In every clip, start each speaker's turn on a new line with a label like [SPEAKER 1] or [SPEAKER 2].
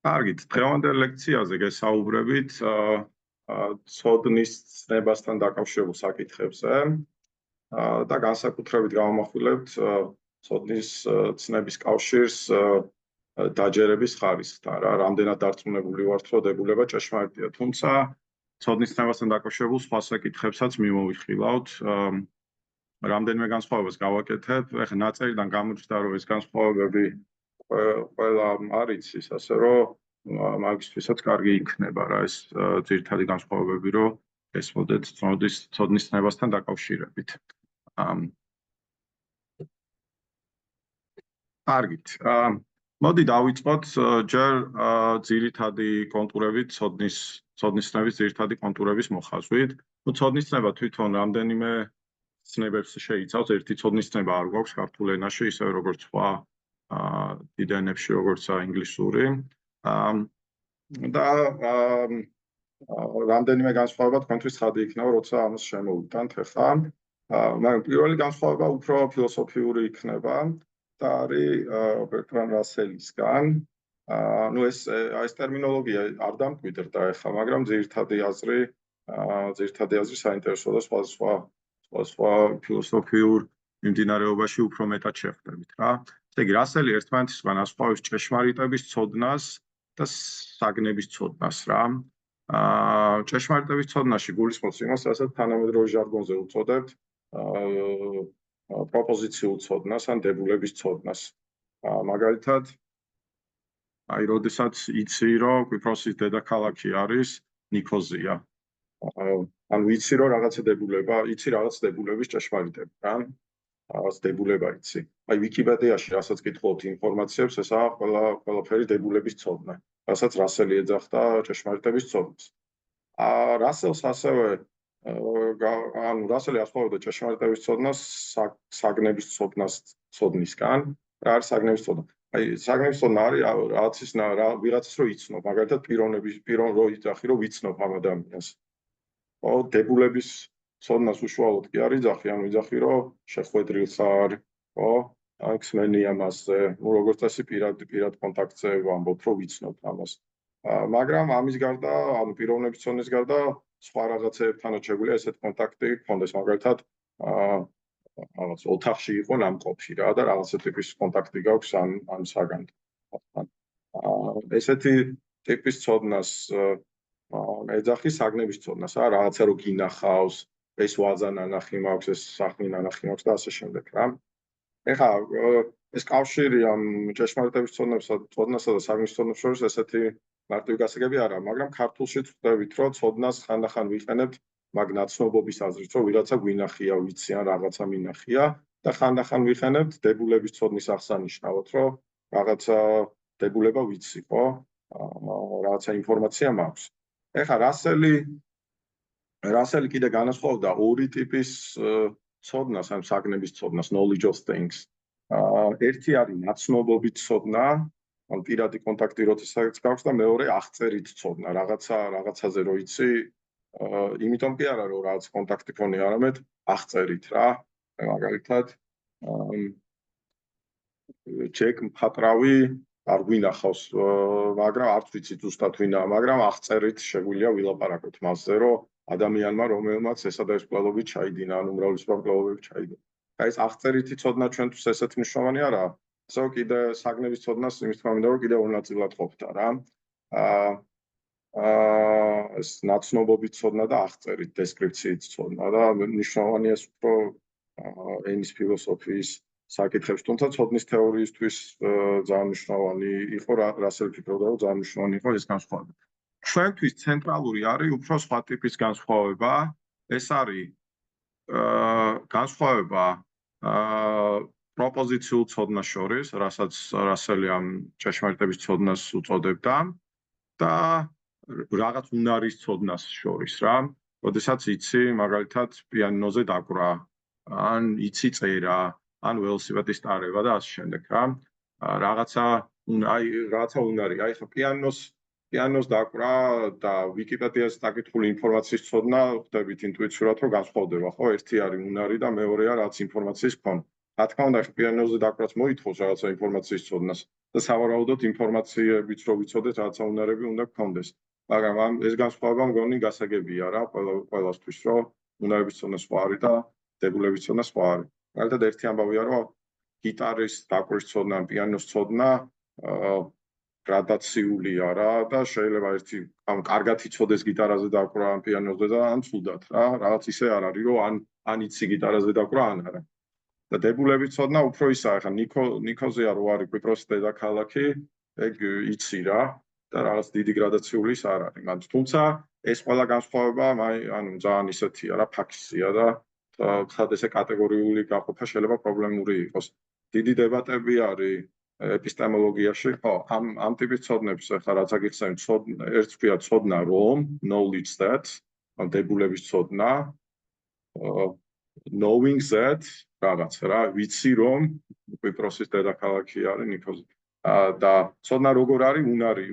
[SPEAKER 1] კარგით, დღევანდელ ლექციაზე გესაუბრებით ცოდნის ცნებასთან დაკავშირებულ საკითხებზე და განსაკუთრებით გავამახვილებთ ცოდნის ცნების კავშირს დაჯერების ხარისხთან. Რამდენად დარწმუნებული ვართ, რომ დებულება ჭეშმარიტია, თუმცა ცოდნის ცნებასთან დაკავშირებულ სხვა საკითხებსაც მიმოვიხილავთ. რამდენიმე განსხვავებას გავაკეთებ. ეხლა ნაწერიდან გამოჩნდა, რომ ეს განსხვავებები ყველა არ იცის, ასე რომ მაგისთვისაც კარგი იქნება რა ეს ძირითადი განსხვავებები, რომ ესმოდეთ ცოდნის ცნებასთან დაკავშირებით. კარგით. მოდი დავიწყოთ ჯერ ძირითადი კონტურებით ცოდნის ცნების ძირითადი კონტურების მოხაზვით. ცოდნის ცნება თვითონ რამდენიმე ცნებებს შეიცავს. ერთი ცოდნის ცნება არ გვაქვს ქართულ ენაში, ისევე როგორც სხვა დიდ ენებში, როგორცაა ინგლისური. და რამდენიმე განსხვავება თქვენთვის ხადი იქნება, როცა ამას შემოვიტანთ ახლა. მაგრამ პირველი განსხვავება უფრო ფილოსოფიური იქნება და არის ბერტრან რასელისგან. ეს ტერმინოლოგია არ დამკვიდრდა ახლა, მაგრამ ძირითადი აზრი საინტერესოა და სხვა ფილოსოფიურ მიმდინარეობაში უფრო მეტად შეხვდებით რა. ესე იგი, რასელი ერთმანეთისგან ასხვავებს ჭეშმარიტების ცოდნას და საგნების ცოდნას რა. ჭეშმარიტების ცოდნაში გულისხმობს იმას, რასაც თანამედროვე ჟარგონზე უწოდებთ პროპოზიციულ ცოდნას ან დებულების ცოდნას. მაგალითად, როდესაც იცი, რომ კვიპროსის დედაქალაქი არის ნიქოზია. ან ვიცი, რომ რაღაც დებულების ჭეშმარიტება რა. რაღაც დებულება იცი. ვიკიპედიაში რასაც კითხულობთ ინფორმაციებს, ესაა ყველაფერი დებულების ცოდნა, რასაც რასელი ეძახდა ჭეშმარიტების ცოდნას. რასელს ასევე რასელი ასწავლიდა ჭეშმარიტების ცოდნას საგნების ცოდნისგან. რა არის საგნების ცოდნა? საგნების ცოდნა არის ვიღაცას რო იცნობ, მაგალითად პირონ რო იძახი, რომ ვიცნობ ამ ადამიანს. დებულების ცოდნას უშუალოდ კი არ იძახი, ანუ იძახი, რომ შეხვედრილ ხარ, ან ხსმენია მასზე, როგორც წესი პირად კონტაქტზე ვამბობ, რომ ვიცნობ ამას. მაგრამ ამის გარდა, ანუ პიროვნების ცოდნის გარდა, სხვა რაღაცებთანაც შეგვიძლია ესეთ კონტაქტი გქონდეს, მაგალითად, რაღაც ოთახში იყო ნამყოფი რა და რაღაცა ტიპის კონტაქტი გაქვს ამ საგანთან. ესეთი ტიპის ცოდნას ეძახი საგნების ცოდნას, რაღაცა რო გინახავს, ეს ვაზა ნანახი მაქვს, ეს სახნი ნანახი მაქვს და ასე შემდეგ რა. ეხლა ეს კავშირი ამ ჭეშმარიტების ცოდნასა და საგნის ცოდნებს შორის ესეთი მარტივი გასაგები არა, მაგრამ ქართულშიც ვხვდებით, რომ ცოდნას ხანდახან ვიყენებთ მაგ ნაცნობობის აზრით, რომ ვიღაცა გვინახია, ვიცი ან რაღაცა მინახია და ხანდახან ვიყენებთ დებულების ცოდნის აღსანიშნავად, რომ რაღაცა დებულება ვიცი, ხო? რაღაცა ინფორმაცია მაქვს. ეხლა რასელი კიდე განასხვავდა ორი ტიპის ცოდნას, ან საგნების ცოდნას, knowledge of things. ერთი არის ნაცნობობით ცოდნა, ან პირადი კონტაქტი როდესაც გაქვს და მეორე აღწერით ცოდნა, რაღაცაზე რო იცი, იმიტომ კი არა რომ რაღაც კონტაქტი ქონია, არამედ აღწერით რა. მაგალითად, ჯეკ მხატრავი არ გვინახავს, მაგრამ არც ვიცი ზუსტად ვინაა, მაგრამ აღწერით შეგვიძლია ვილაპარაკოთ მასზე, რომ ადამიანმა რომელმაც ესა და ეს კვლევები ჩაიდინა, ან უმრავლესობა კვლევები ჩაიდინა. ეს აღწერითი ცოდნა ჩვენთვის ესეთ მნიშვნელოვანი არაა. ასე რომ კიდე საგნების ცოდნას იმის თქმა მინდა, რომ კიდე ორ ნაწილად ყოფდა რა. ეს ნაცნობობით ცოდნა და აღწერით დესკრიფციით ცოდნა და მნიშვნელოვანია ეს უფრო ენის ფილოსოფიის საკითხებში, თუმცა ცოდნის თეორიისთვის ძალიან მნიშვნელოვანი იყო, რასელი ფიქრობდა, რომ ძალიან მნიშვნელოვანი იყო ეს განსხვავება. ჩვენთვის ცენტრალური არის უფრო სხვა ტიპის განსხვავება. ეს არის განსხვავება პროპოზიციულ ცოდნას შორის, რასაც რასელი ამ ჭეშმარიტების ცოდნას უწოდებდა და რაღაც უნარის ცოდნას შორის რა. როდესაც იცი, მაგალითად, პიანინოზე დაკვრა, ან იცი წერა, ან ველოსიპედის ტარება და ასე შემდეგ რა. რაღაცა უნარი, ხა პიანინოს დაკვრა და ვიკიპედიაზე დაკითხული ინფორმაციის ცოდნა ხვდებით ინტუიციურად, რომ განსხვავდება, ხო? ერთი არის უნარი და მეორეა რაღაც ინფორმაციის ქონა. რა თქმა უნდა, პიანინოზე დაკვრაც მოითხოვს რაღაცა ინფორმაციის ცოდნას, და სავარაუდოდ ინფორმაციებიც რო ვიცოდეთ, რაღაცა უნარები უნდა გქონდეს. მაგრამ ეს განსხვავება მგონი გასაგებია რა, ყველასთვის, რომ უნარების ცოდნა სხვა არის და დებულების ცოდნა სხვა არის. მაგალითად, ერთი ამბავია, რომ გიტარის დაკვრის ცოდნა, პიანოს ცოდნა გრადაციულია რა და შეიძლება ერთი კარგად იცოდეს გიტარაზე დაკვრა ან პიანოზე და ან ცუდად რა, რაღაც ისე არ არის, რომ ან იცი გიტარაზე დაკვრა ან არა. და დებულების ცოდნა უფრო ისაა, ხა ნიქოზია რო არის კვიპროსის დედაქალაქი, ეგ იცი რა და რაღაც დიდი გრადაციული ის არ არის. მაგრამ თუმცა ეს ყველა განსხვავება ანუ ძალიან ისეთია რა, ფაქისია და ხად ესე კატეგორიული გაყოფა შეიძლება პრობლემური იყოს. დიდი დებატები არის ეპისტემოლოგიაში, ხო, ამ ტიპის ცოდნებს ახლა რაც აგიხსენებთ, ერთ ქვია ცოდნა რომ, knowledge that, ან დებულების ცოდნა, knowing that, რაღაც რა, ვიცი რომ კვიპროსის დედაქალაქი არის ნიქოზი. და ცოდნა როგორ არის,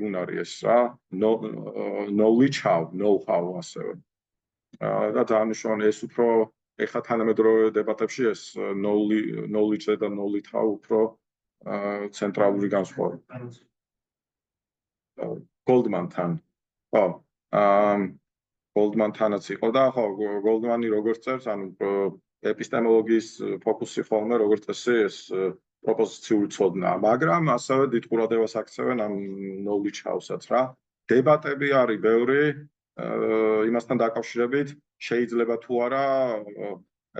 [SPEAKER 1] უნარი ეს რა, knowledge how, know how ასევე. და დანიშნულე ეს უფრო ეხლა თანამედროვე დებატებში ეს knowledge და knowledge how უფრო ცენტრალური განსხვავება. Goldman-თან. ხო, Goldman-თანაც იყო და ხო, Goldman-ი როგორც წერს, ანუ ეპისტემოლოგიის ფოკუსი ხოლმე როგორც წესი ეს პროპოზიციული ცოდნაა, მაგრამ ასევე დიდ ყურადღებას აქცევენ ამ knowledge house-საც რა. დებატები არის ბევრი იმასთან დაკავშირებით, შეიძლება თუ არა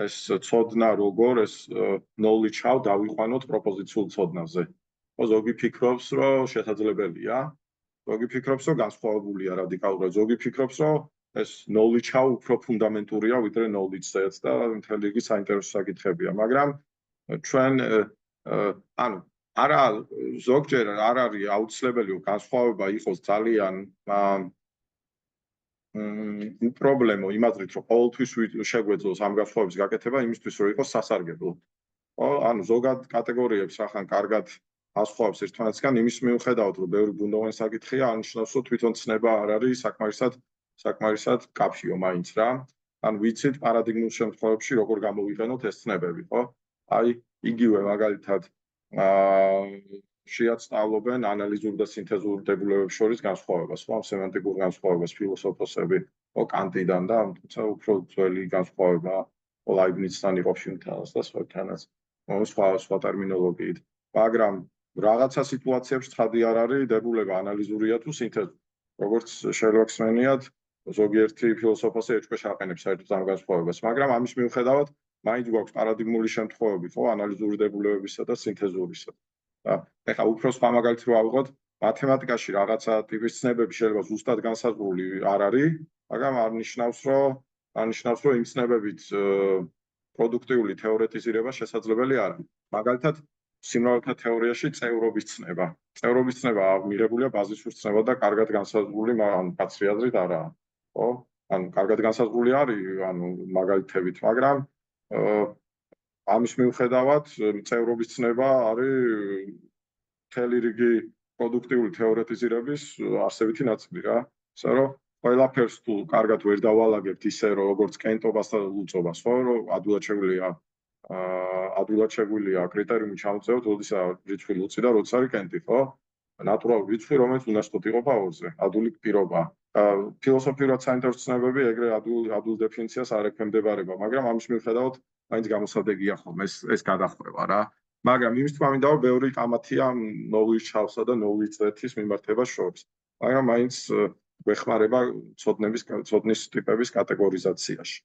[SPEAKER 1] ეს ცოდნა როგორ ეს knowledge how დავიყვანოთ პროპოზიციულ ცოდნაზე. ხო, ზოგი ფიქრობს, რომ შესაძლებელია, ზოგი ფიქრობს, რომ განსხვავებულია რადიკალურად, ზოგი ფიქრობს, რომ ეს knowledge how უფრო ფუნდამენტურია ვიდრე knowledge-საც და მთელი რიგი საინტერესო საკითხებია, მაგრამ ჩვენ ანუ არა ზოგჯერ არ არის აუცილებელი განსხვავება იყოს ძალიან პრობლემო იმაზრით, რომ ყოველთვის შეგვეძლოს ამ განსხვავების გაკეთება იმისთვის, რომ იყოს სასარგებლო. ხო, ანუ ზოგად კატეგორიებს ახან კარგად ასხვავებს ერთმანეთსგან იმის მიუხედავად, რომ ბევრი ბუნდოვანი საკითხია, ანიშნავს, რომ თვითონ ცნება არ არის საკმარისად კაფიო მაინც რა. ან ვიცით პარადიგმულ შემთხვევებში როგორ გამოვიყენოთ ეს ცნებები, ხო? აი, იგივე მაგალითად შეაცვალებენ ანალიზურ და სინთეზურ დებულებებს შორის განსხვავებას, ხო, სემანტიკურ განსხვავებას ფილოსოფოსები, ხო, კანტიდან და თუმცა უფრო ძველი განსხვავება ლაიბნიცთან იყო ფიუნთანაც და სხვათანაც, სხვა ტერმინოლოგიით. მაგრამ რაღაცა სიტუაციებში ცხადი არ არის დებულება ანალიზურია თუ სინთეზური. როგორც შეიძლება გსმენიათ, ზოგიერთი ფილოსოფოსი ეჭვქვეშ აყენებს საერთოდ ამ განსხვავებას, მაგრამ ამის მიუხედავად მაინც გვაქვს პარადიგმული შემთხვევები, ხო, ანალიზური დებულებებისა და სინთეზურისა. ეხლა უფრო სხვა მაგალითი რო ავიღოთ, მათემატიკაში რაღაცა ტიპის ცნებები შეიძლება ზუსტად განსაზღვრული არ არის, მაგრამ არნიშნავს, რომ იმ ცნებებით პროდუქტიული თეორეტიზირება შესაძლებელი არ არის. მაგალითად, სიმრავლეთა თეორიაში წევრობის ცნება. წევრობის ცნება მიღებულია ბაზისურ ცნებად და კარგად განსაზღვრული, ანუ კაცრი აზრით არაა. ხო? ანუ კარგად განსაზღვრული არის, ანუ მაგალითებით, მაგრამ ამის მიუხედავად წევრობის ცნება არის მთელი რიგი პროდუქტიული თეორეტიზირების არსებითი ნაწილი რა. ისე რომ ყველაფერს თუ კარგად ვერ დავალაგებთ ისე რომ როგორც კენტობას და ლუწობას, ხო, რომ ადვილად შეგვიძლია კრიტერიუმი ჩამოწევოთ, როდესაც რიცხვი ლუწი და როცა არის კენტი, ხო? ნატურალური რიცხვი, რომელიც უნარსკოტი იყოფა ორზე, ადვილი პირობა. ფილოსოფიურად საინტერესო ცნებები ეგრე ადვილ დეფინიციას არ ექვემდებარება, მაგრამ ამის მიუხედავად მაინც გამოსადეგია ხოლმე ეს გადახვევა რა. მაგრამ იმის თქმა მინდა, რომ ბევრი კამათია knowledge house-სა და knowledge that-ის მიმართებას შორის. მაგრამ მაინც გვეხმარება ცოდნის ტიპების კატეგორიზაციაში.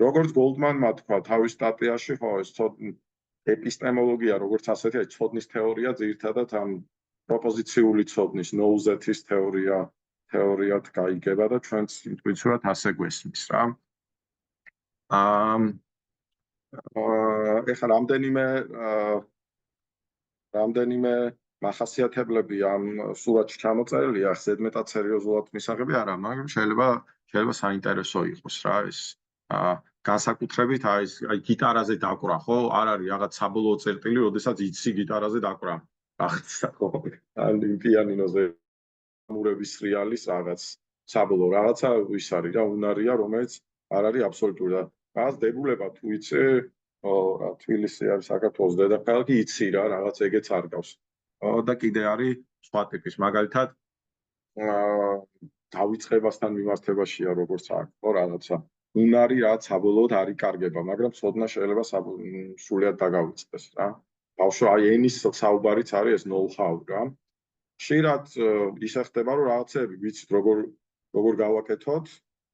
[SPEAKER 1] როგორც Goldman-მა თქვა თავის სტატიაში, ხო, ეს ეპისტემოლოგია, როგორც ასეთი, აი ცოდნის თეორია ძირითადად ამ პროპოზიციული ცოდნის know that-ის თეორიად გაიგება და ჩვენც ინტუიტიურად ასე გვესმის რა. ეხლა რამდენიმე მახასიათებლები ამ სურათში ჩამოწერილია, ზედმეტად სერიოზულად მისაღები არა, მაგრამ შეიძლება საინტერესო იყოს რა ეს. განსაკუთრებით აი გიტარაზე დაკვრა, ხო? არ არის რაღაც საბოლოო წერტილი, როდესაც იცი გიტარაზე დაკვრა. ახლა ხო, ან პიანინოზე მურების რეალის რაღაც საბოლოო რაღაცა ის არის რა, უნარია, რომელიც არ არის აბსოლუტური და რაღაც დებულება თუ იცი, რა თბილისი არის საქართველოს დედაქალაქი, იცი რა, რაღაც ეგეც არ გავს. და კიდე არის სხვა ტიპის, მაგალითად დავიწყებასთან მიმართებაშია როგორც აქვს ხო რაღაცა უნარი რაც საბოლოოდ არ იკარგება, მაგრამ ცოდნა შეიძლება სრულიად დაგავიწყდეს რა. ბავშვი აი ენის საუბარიც არის ეს know-how რა. ხშირად ისე ხდება რომ რაღაცები ვიცით როგორ გავაკეთოთ,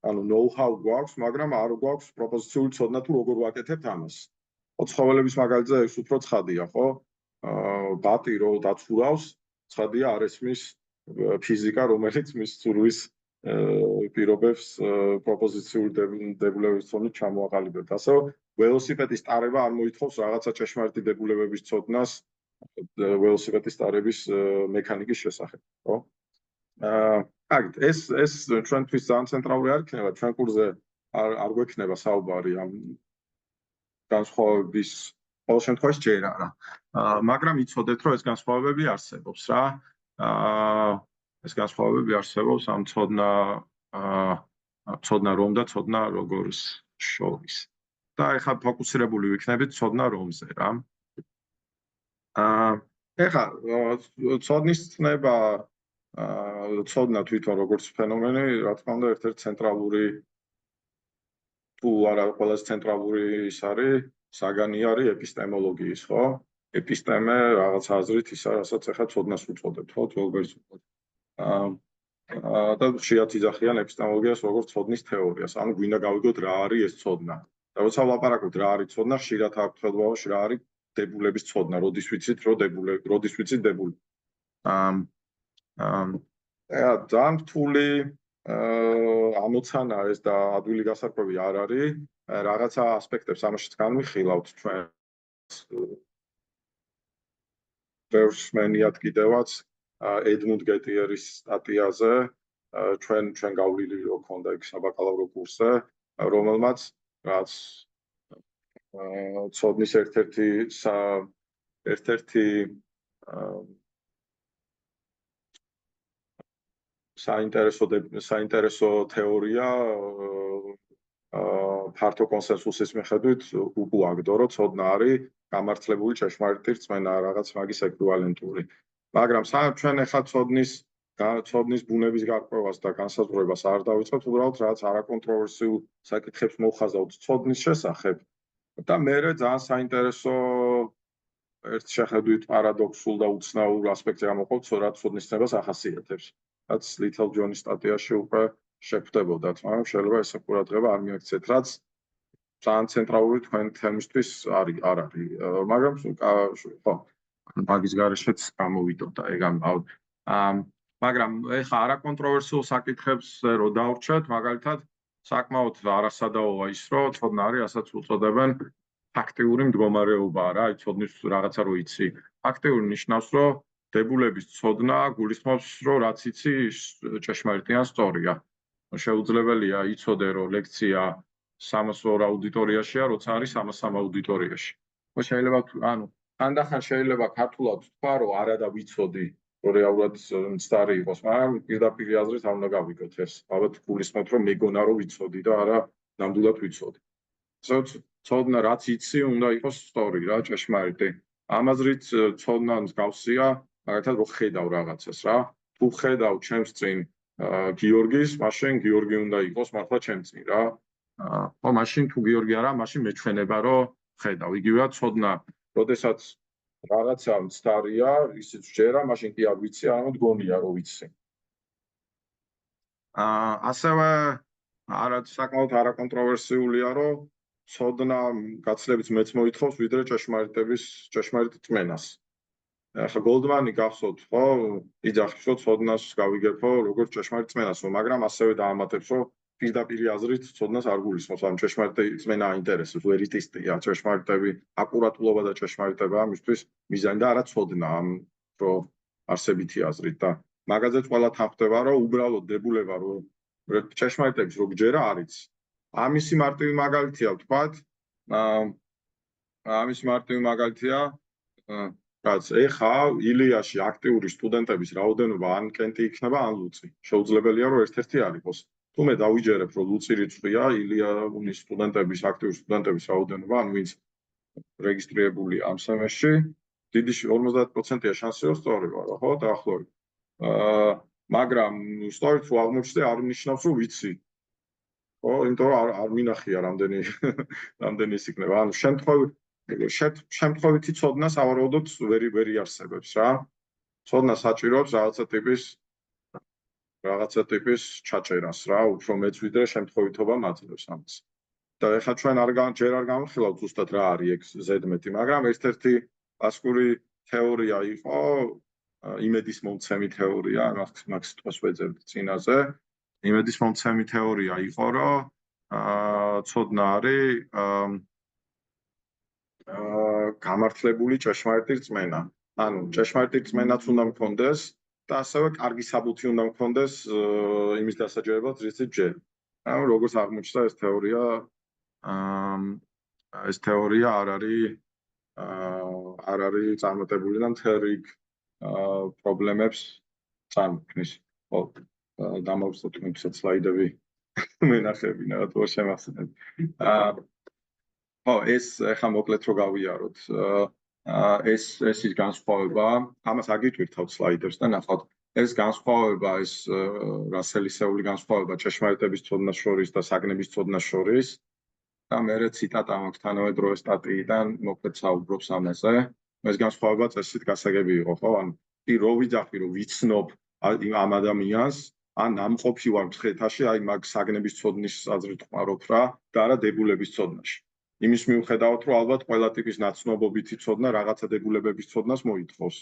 [SPEAKER 1] ანუ know-how გვაქვს, მაგრამ არ გვაქვს პროპოზიციული ცოდნა თუ როგორ ვაკეთებთ ამას. ცხოველების მაგალითზე ეს უფრო ცხადია, ხო? ბატი რო დაცურავს, ცხადია არ ესმის ფიზიკა, რომელიც მის ცურვის პირობებს პროპოზიციული დებულებების ცოდნით ჩამოაყალიბებთ. ასე ველოსიპედის ტარება არ მოითხოვს რაღაცა ჭეშმარიტი დებულებების ცოდნას ველოსიპედის ტარების მექანიკის შესახებ, ხო? ეს ჩვენთვის ძალიან ცენტრალური არ იქნება, ჩვენ კურსზე არ გვექნება საუბარი ამ განსხვავების ყოველ შემთხვევაში ჯერ არა. მაგრამ იცოდეთ, რომ ეს განსხვავებები არსებობს რა. ეს განსხვავებები არსებობს ამ ცოდნა რომ და ცოდნა როგორც შორის. და ეხლა ფოკუსირებული ვიქნებით ცოდნა რომზე რა. ეხლა ცოდნის ცნება ცოდნა თვითონ როგორც ფენომენი, რა თქმა უნდა, ერთ-ერთი ცენტრალური თუ არა ყველაზე ცენტრალური ის არის, საგანი არის ეპისტემოლოგიის, ხო? ეპისტემე რაღაც აზრით ისა, რასაც ეხლა ცოდნას უწოდებთ, ხო, ძველბერძნულად. და ხშირად იძახიან ეპისტემოლოგიას როგორც ცოდნის თეორიას. ანუ გვინდა გავიგოთ რა არის ეს ცოდნა. და როცა ვლაპარაკობთ რა არის ცოდნა, ხშირად აქვთ ხელდაუში რა არის დებულების ცოდნა, როდის ვიცით რომ როდის ვიცით დებული. ძალიან რთული ამოცანა ეს და ადვილი გასარკვევი არ არის. რაღაცა ასპექტებს ამაშიც განვიხილავთ ჩვენ. ბევრს მენიათ კიდევაც ედმუნდ გეტიერის სტატიაზე, ჩვენ გავლილი რო ქონდა იქ საბაკალავრო კურსზე, რომელმაც რაც ცოდნის ერთ-ერთი საინტერესო თეორია ფართო კონსენსუსის მიხედვით უაგდო, რომ ცოდნა არის გამართლებული ჭეშმარიტი რწმენა, რაღაც მაგის ეკვივალენტური. მაგრამ ჩვენ ახლა ცოდნის ბუნების გარკვევას და განსაზღვრებას არ დავიწყებთ, უბრალოდ რაღაც არაკონტროვერსიულ საკითხებს მოვხაზავთ ცოდნის შესახებ. და მერე ძალიან საინტერესო ერთ შეხედვით პარადოქსულ და უცნაურ ასპექტზე გამოყოფთ, რაც ცოდნის ცნებას ახასიათებს. რაც ლითელ ჯონის სტატიაში უკვე შეგვხვდებოდათ, მაგრამ შეიძლება ეს ყურადღება არ მიაქცეთ, რაც ძალიან ცენტრალური თქვენ თემისთვის არ არის. მაგრამ ხო, მაგის გარეშეც გამოვიდოდა ეგ მაგრამ ეხლა არაკონტროვერსიულ საკითხებს რო დავრჩეთ, მაგალითად, საკმაოდ არასადაოა ის, რომ ცოდნა არის, რასაც უწოდებენ ფაქტიური მდგომარეობა რა, აი ცოდნის რაღაცა რო იცი. ფაქტიური ნიშნავს, რომ დებულების ცოდნა გულისხმობს, რომ რაც იცი ჭეშმარიტი ან სწორია. შეუძლებელია იცოდე, რომ ლექცია 302 აუდიტორიაშია, როცა არის 303 აუდიტორიაში. შეიძლება ხანდახან შეიძლება ქართულად თქვა, რომ არა და ვიცოდი, რომ რეალურად მცდარი იყოს, მაგრამ პირდაპირ აზრით არ უნდა გავიგოთ ეს. ალბათ გულისხმობთ, რომ მეგონა რომ ვიცოდი და არა ნამდვილად ვიცოდი. ცოდნა რაც იცი, უნდა იყოს სწორი რა, ჭეშმარიტი. ამაზრით ცოდნა მსგავსია, მაგალითად რო ხედავ რაღაცას რა. თუ ხედავ ჩემს წინ გიორგის, მაშინ გიორგი უნდა იყოს მართლა ჩემ წინ რა. ხო, მაშინ თუ გიორგი არა, მაშინ მეჩვენება რომ ხედავ. იგივეა ცოდნა, როდესაც რაღაცა მცდარია, ისიც ჯერა, მაშინ კი არ ვიცი, არა მდგომია რომ ვიცი. ასევე საკმაოდ არაკონტროვერსიულია, რომ ცოდნა გაცილებით მეც მოითხოვს, ვიდრე ჭეშმარიტ წმენას. ახლა გოლდმანი გახსოვთ, ხო? იძახის, რომ ცოდნას გავიგებო, როგორც ჭეშმარიტ წმენას, მაგრამ ასევე დაამატებს, რომ პირდაპირ აზრით ცოდნას არ გულისხმობს, ამ ჭეშმარიტი წმენა აინტერესებს, ვერიტისტია, ჭეშმარიტები, აკურატულობა და ჭეშმარიტება მისთვის მიზანი და არა ცოდნა, რომ არსებითი აზრით და მაგაზეც ყველა თანხდება, რომ უბრალოდ დებულება, რომ ჭეშმარიტების რო გჯერა არის. ამისი მარტივი მაგალითია, ვთქვათ, ამის მარტივი მაგალითია, რაც ეხა ილიაში აქტიური სტუდენტების რაოდენობა ან კენტი იქნება, ან ლუწი. შეუძლებელია, რომ ერთ-ერთი არ იყოს. თუ მე დავიჯერებ, რომ ლუწი რიცხვია ილია აქტიური სტუდენტების რაოდენობა, ან ვინც რეგისტრირებულია ამ სემესტრში, დიდი 50%-ია შანსი რომ სწორი ვარო, ხო, დაახლოებით. მაგრამ სწორედ რო აღმოჩნდა არ ნიშნავს რომ ვიცი. ხო, იმიტომ რომ არ მინახია რამდენი ის იქნება. ანუ შემთხვევითი ცოდნა სავარაუდოდ ვერ იარსებებს რა. ცოდნა საჭიროებს რაღაცა ტიპის ჩაჭერას რა, უფრო მეც ვიდრე შემთხვევითობა მაძლევს ამას. და ეხლა ჩვენ ჯერ არ გამხილავთ ზუსტად რა არის ეგ ზედმეტი, მაგრამ ერთ-ერთი კლასიკური თეორია იყო იმედის მომცემი თეორია, მაგ სიტყვას ვეძებთ წინაზე. იმედის მომცემი თეორია იყო, რომ ცოდნა არის გამართლებული ჭეშმარიტი რწმენა. ანუ ჭეშმარიტი რწმენაც უნდა მქონდეს და ასევე კარგი საბუთი უნდა მქონდეს იმის დასაჯერებლად, რითიც ჯერ. ანუ როგორც აღმოჩნდა ეს თეორია არ არის წარმატებული და მთელ რიგ პრობლემებს წარმოქმნის. ხო, დამავსოთ თქვენცაც სლაიდები მენახებინა რა თქო შემახსენებ. ხო, ეს ახლა მოკლედ რო გავიაროთ. ეს ის განსხვავება, ამას აგიტვირთავთ სლაიდებს და ნახავთ, ეს განსხვავება, ეს რასელისეული განსხვავება ჭეშმარიტების ცოდნას შორის და საგნების ცოდნას შორის. და მე ციტატა მაქვს თანამედროვე სტატიიდან, მოკლედ საუბრობს ამაზე. ეს განსხვავება წესით გასაგები იყო, ხო? ანუ კი რო ვიძახი, რომ ვიცნობ ამ ადამიანს, ან ამყოფი ვარ მცხეთაში, აი მაგ საგნების ცოდნის აზრით ვყავრობ რა, და არა დებულების ცოდნაში. იმის მიუხედავად, რომ ალბათ ყველა ტიპის ნაცნობობითი ცოდნა რაღაცა დებულებების ცოდნას მოითხოვს.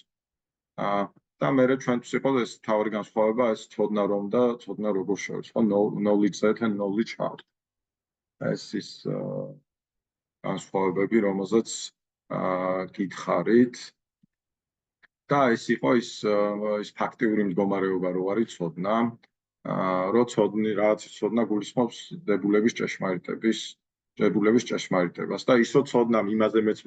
[SPEAKER 1] და მე ჩვენთვის იყო ეს თავი განსხვავება, ეს ცოდნა რომ და ცოდნა როგორ შორის, ხო? Knowledge set and knowledge out. ეს ის განსხვავებები, რომელზეც გითხარით. და ეს იყო ის ფაქტიური მდგომარეობა, რო არის ცოდნა, რომ რაღაცის ცოდნა გულისხმობს დებულების ჭეშმარიტებას და ის რომ ცოდნამ იმაზე მეც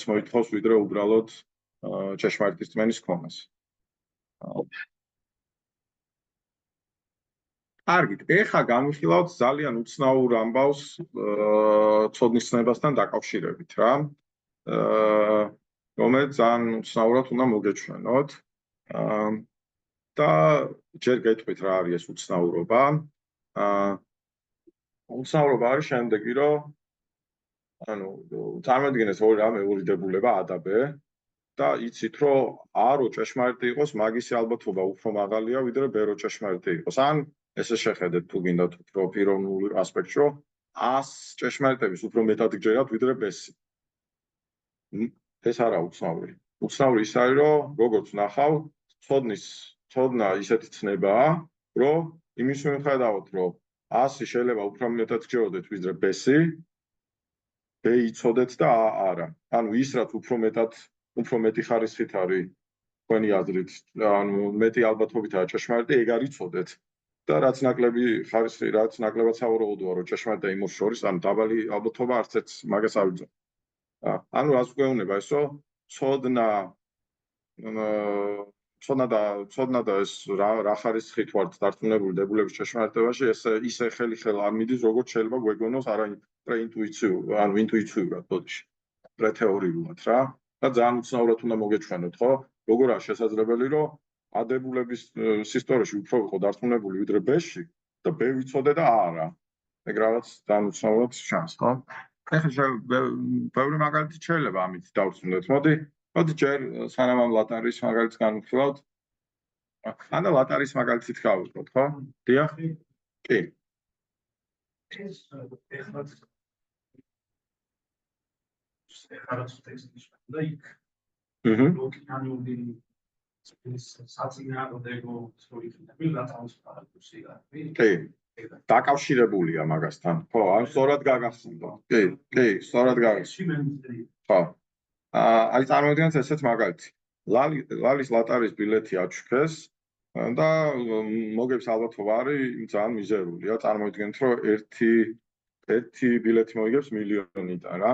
[SPEAKER 1] მოითხოვს, ვიდრე უბრალოდ ჭეშმარიტი რწმენის ქონას. კარგით, ეხლა განვიხილავთ ძალიან უცნაურ ამბავს ცოდნის ცნებასთან დაკავშირებით რა. რომელიც ძალიან უცნაურად უნდა მოგეჩვენოთ. და ჯერ გეტყვით რა არის ეს უცნაურობა. უცნაურობა არის შემდეგი, რომ ანუ წარმოიდგინეთ ორი დებულება A და B და იცით, რომ A რო ჭეშმარიტი იყოს, მაგისი ალბათობა უფრო მაღალია, ვიდრე B რო ჭეშმარიტი იყოს. ან ესე შეხედეთ თუ გინდათ უფრო პიროვნულ ასპექტში, რომ A-ს ჭეშმარიტების უფრო მეტად გჯერათ, ვიდრე B-ს. ეს არა უცნაური. უცნაური ის არის, რომ როგორც ნახავ, ცოდნა ისეთი ცნებაა, რომ იმის მიუხედავად, რომ A-ს შეიძლება უფრო მეტად გჯეროდეთ, ვიდრე B-ს, B იცოდეთ და A არა. ანუ ის რაც უფრო მეტი ხარისხით არის თქვენი აზრით, ანუ მეტი ალბათობითაა ჭეშმარიტი, ეგ არ იცოდეთ. და რაც ნაკლები ხარისხი, რაც ნაკლებად სავარაუდოა, რომ ჭეშმარიტი და იმის შორის, ანუ დაბალი ალბათობა არც ერთ მაგას არ ვიძახ. ანუ რას გვეუბნება ეს, რომ ცოდნა და ეს რა ხარისხით ვართ დარწმუნებული დებულების ჭეშმარიტებაში, ისე ხელი არ მიდის, როგორც შეიძლება გვეგონოს ინტუიციურად, ბოდიში, თეორიულად რა. და ძალიან უცნაურად უნდა მოგეჩვენოთ, ხო? როგორ არის შესაძლებელი, რომ ადებულების სისტორიაში უფრო ვიყო დარწმუნებული ვიდრე B-ში და B ვიცოდე და არა. ეგ რაღაც ძალიან უცნაურად შანს, ხო? ეხლა ბევრი მაგალითი შეიძლება ამით დავწუნდეთ. მოდი ჯერ სანამ ამ ლატარის მაგალითს განვიხილავთ. ან ლატარის მაგალითით გავუშვოთ, ხო? დიახ? კი. ეს ეხლა რაღაც ტექსტის და იქ. ლოგიკალური საწინააღმდეგო სწორითები ლატარის პარადოქსია. კი. დაკავშირებულია მაგასთან. ხო, ან სწორად გაგახსენდა. კი, სწორად გაგახსენდა. ხო. აი წარმოიდგინეთ ესეთ მაგალითი. ლალის ლატარის ბილეთი აჩუქეს და მოგებს ალბათობა არის ძალიან მიზერულია. წარმოიდგინეთ, რომ ერთი ბილეთი მოიგებს მილიონიდან რა.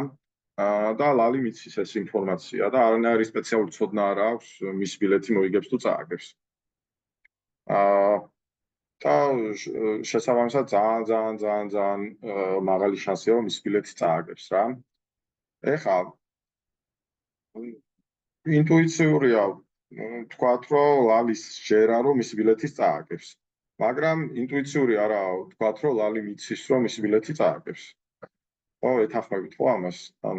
[SPEAKER 1] და ლალი მიცის ეს ინფორმაცია და არანაირი სპეციალური ცოდნა არ აქვს მის ბილეთი მოიგებს თუ წააგებს. და შესაბამისად ძალიან მაღალი შანსია, რომ მის ბილეთი წააგებს რა. ეხლა ინტუიციურია თქვათ, რომ ლალის ჯერა რომ მისი ბილეთის წააგებს. მაგრამ ინტუიციური არაა თქვათ, რომ ლალი მიცის რომ მისი ბილეთი წააგებს. ხო, ეთანხმებით ხო ამას? ან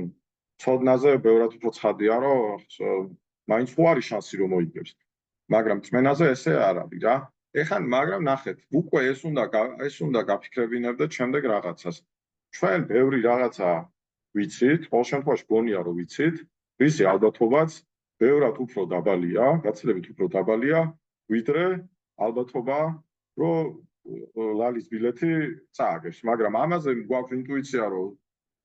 [SPEAKER 1] ცოდნაზე ბევრად უფრო ცხადია, რომ მაინც ხო არის შანსი რომ მოიგებს. მაგრამ წმენაზე ესე არ არის რა. ეხლა მაგრამ ნახეთ, უკვე ეს უნდა გაფიქრებინებდეთ შემდეგ რაღაცას. ჩვენ ბევრი რაღაცა ვიცით, ყოველ შემთხვევაში გონია რომ ვიცით, რისი ალბათობაც ბევრად უფრო დაბალია, გაცილებით უფრო დაბალია, ვიდრე ალბათობა, რომ ლალის ბილეთი წააგებს. მაგრამ ამაზე გვაქვს ინტუიცია, რომ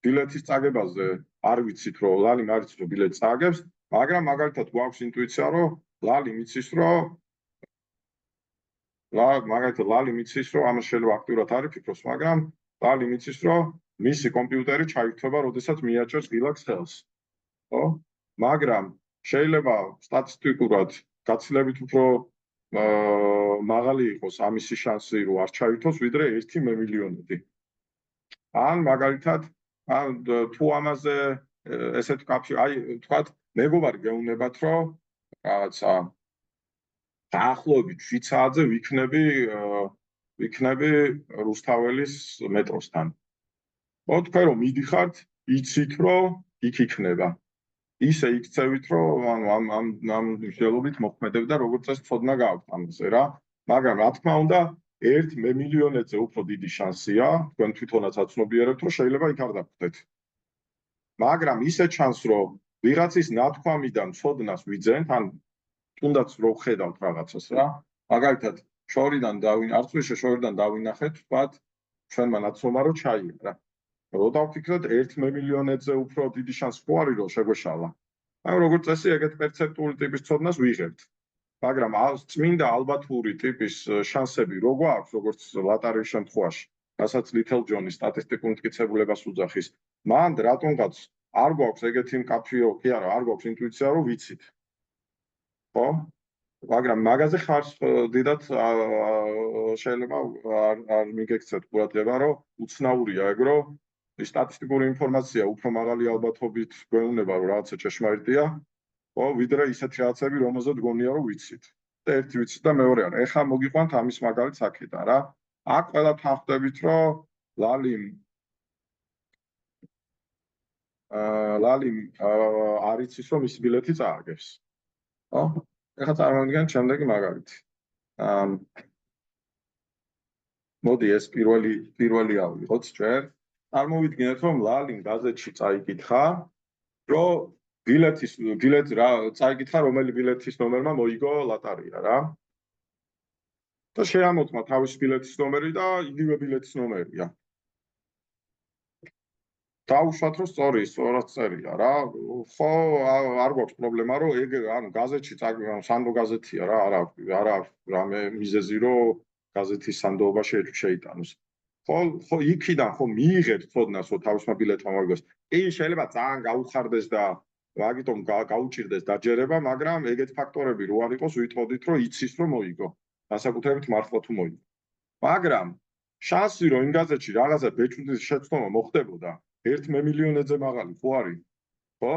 [SPEAKER 1] ბილეთის წაგებაზე არ ვიცით, რომ ლალი მარიცით, რომ ბილეთი წააგებს, მაგრამ მაგალითად გვაქვს ინტუიცია, რომ ლალი მიცის, რომ მაგალითად ლალი მიცის, რომ ამას შეიძლება აქტიურად არ იფიქროს, მაგრამ ლალი მიცის, რომ მისი კომპიუტერი ჩაირთვება, როდესაც მიაჭერს დილაქს ხელს. ხო? მაგრამ შეიძლება სტატისტიკურად გაცილებით უფრო მაღალი იყოს ამისი შანსი, რომ არ ჩაირთვოს, ვიდრე 1 მემილიონედი. ან მაგალითად, თუ ამაზე ესეთ კავშირი, აი, თქვათ, მეგობარი გეუნებათ, რომ რაღაცა დაახლოებით 7 საათზე ვიქნები რუსთაველის მეტროსთან. ხო, თქვენ რომ მიდიხართ, იცით, რომ იქ იქნება. ისე იქცევით, რომ ამ მსჯელობით მოქმედებდა, როგორც წესი ცოდნა გააქვთ ამაზე რა. მაგრამ რა თქმა უნდა, 1 მემილიონედზე უფრო დიდი შანსია, თქვენ თვითონაც აცნობიერებთ, რომ შეიძლება იქ არ დაგვხვდეთ. მაგრამ ისე ჩანს, რომ ვიღაცის ნათქვამიდან ცოდნას ვიძენთ, ან თუნდაც რო ხედავთ რაღაცას რა. მაგალითად, შორიდან დავინახეთ, თქვათ, ჩვენმა ნაცნობმა რომ ჩაიარა. რო დავფიქრეთ 1 მემილიონედზე უფრო დიდი შანსი ხო არის რომ შეგვეშალა. აი როგორც წესი ეგეთ პერცეპტული ტიპის ცოდნას ვიღებთ. მაგრამ წმინდა ალბათური ტიპის შანსები რო გვაქვს, როგორც ლატარიის შემთხვევაში, რასაც ლითელ ჯონის სტატისტიკურ მტკიცებულებას უძახის, მან რატომღაც არ გვაქვს ეგეთი მკაფიო, კი არა, არ გვაქვს ინტუიცია, რომ ვიცით. ხო? მაგრამ მაგაზე ხარს დიდად შეიძლება არ მიგექცეთ ყურადღება, რომ უცნაურია ეგ, რომ სტატისტიკური ინფორმაცია უფრო მაღალი ალბათობით გვეუბნება, რომ რაღაცა ჭეშმარიტია, ხო, ვიდრე ისეთი რაღაცები, რომელზეც გონია, რომ ვიცით. და ერთი ვიცით და მეორე არა. ეხლა მოგიყვანთ ამის მაგალითს აქედან რა. აქ ყველა თანხმდებით, რომ ლალი არ იცის, რომ ის ბილეთი წააგებს. ხო? ეხლა წარმოვიდგინეთ შემდეგი მაგალითი. მოდი ეს პირველი ავიღოთ ჯერ. წარმოვიდგინეთ, რომ ლალიმ გაზეთში წაიკითხა, რომ ბილეთი რა წაიკითხა, რომელი ბილეთის ნომერმა მოიგო ლატარია რა. და შეამოწმა თავის ბილეთის ნომერი და იგივე ბილეთის ნომერია. დაუშვათ, რომ სწორად წერია რა. ხო, არ გვაქვს პრობლემა, რომ ეგ ანუ გაზეთში სანდო გაზეთია რა, არა რამე მიზეზი, რომ გაზეთის სანდოობა შეიტანოს. ხო, იქიდან ხო მიიღეთ ცოდნას, რომ თავისმა ბილეთმა მოიგოს. კი, შეიძლება ძალიან გაუხარდეს და მაგიტომ გაუჭირდეს დაჯერება, მაგრამ ეგეთ ფაქტორები რო არ იყოს, ვიტყოდით, რომ იცის, რომ მოიგო. განსაკუთრებით მართლა თუ მოიგო. მაგრამ შანსი, რომ იმ გაზეთში რაღაცა ბეჭვდის შეცდომა მოხდებოდა, 1 მემილიონედზე მაღალი ხო არის? ხო?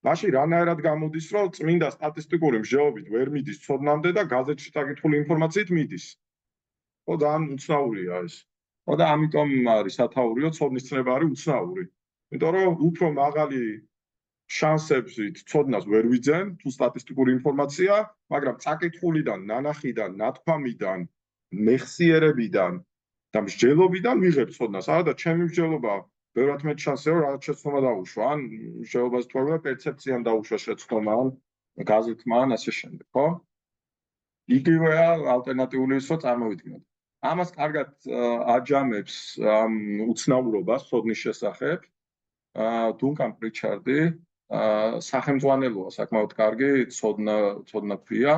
[SPEAKER 1] მაშინ რანაირად გამოდის, რომ წმინდა სტატისტიკური მსჯელობით ვერ მიდის ცოდნამდე და გაზეთში წაკითხული ინფორმაციით მიდის. ხო, ძალიან უცნაურია ეს. ხო და ამიტომ არის სათაურიო ცოდნის ცნება არის უცნაური. იმიტომ რომ უფრო მაღალი შანსებით ცოდნას ვერ ვიძენ თუ სტატისტიკური ინფორმაცია, მაგრამ წაკითხულიდან, ნანახიდან, ნათქვამიდან, მეხსიერებიდან და მსჯელობიდან ვიღებ ცოდნას. არა და ჩემი მსჯელობა ბევრად მეტ შანსია, რომ რაღაც შეცდომა დაუშვა, ან მსჯელობას თუ არა პერცეფციამ დაუშვა შეცდომა, ან გაზეთმა, ან ასე შემდეგ, ხო? იგივეა ალტერნატიული ის, რომ წარმოვიდგინოთ. ამას კარგად აჯამებს ამ უცნაურობას ცოდნის შესახებ დუნკან პრიჩარდი, სახელმძღვანელოა საკმაოდ კარგი ცოდნა ქვია.